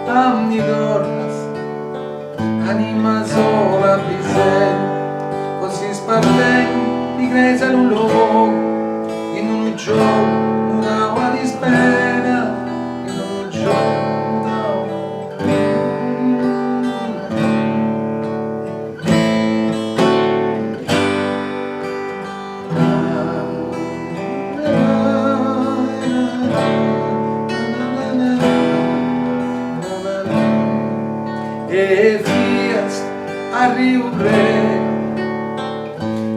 Amni dormas, anima sola bisel, così sparten di greza in un luogo, in un giorno un'aua di spera, in un giorno e fias a Rio Preto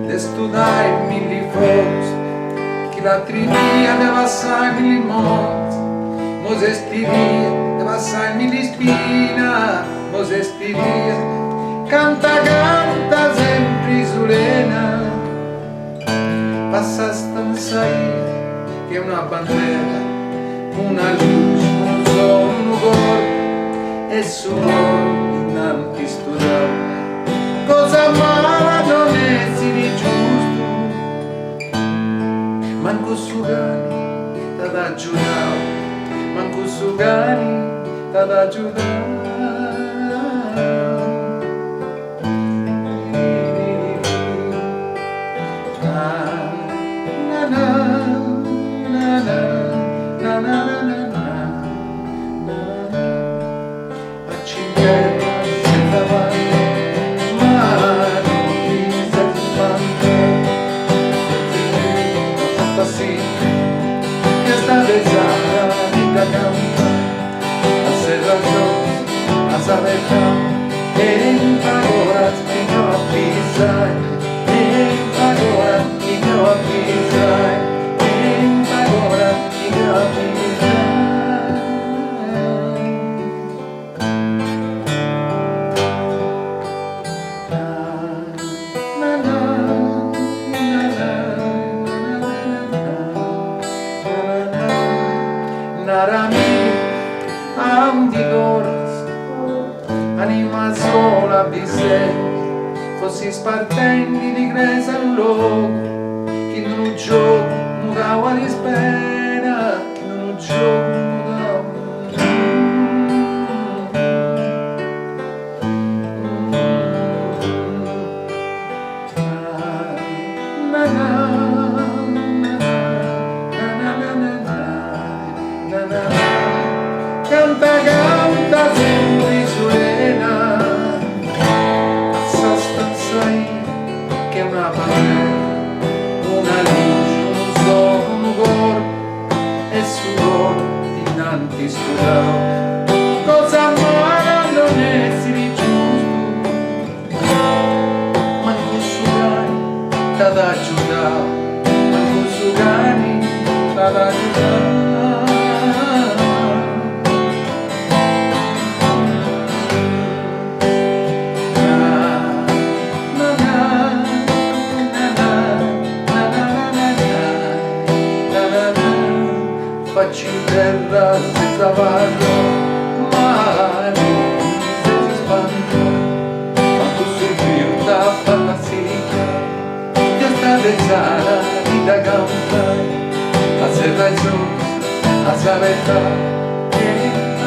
d'estudai milli fos che la trivia de passai milli mons mosestiria de passai milli spina mosestiria canta canta sempre Sulena passa stanzai che è una bandera una luce un sole un ugor e suo innanti studiavo cosa mala non è si di giusto manco su gani t'ad aggiudato manco su gani t'ad aggiudato na na na na na na Narami amdi goras anima sola bisel così spartendi di greza un luogo che non un gioco mudava di spera che non un gioco mudava canta canta sempre Sulena passa stanzai che è una bandera una luce un sole un ugor e suor innanti studiavo cosa mala non è si di giusto manco su gani t'ad aggiudato manco su gani t'ad aggiudato facci in terra senza varro ma non si spanta ma tu sul più da fantasia ti sta pensare di da cantare a serra giusta a savetta e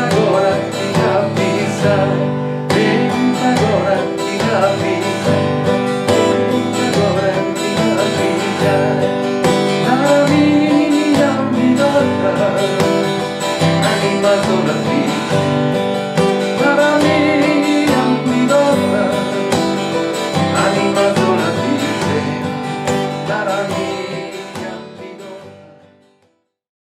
agora ti capisai e agora ti capisai agora ti capisai anima sola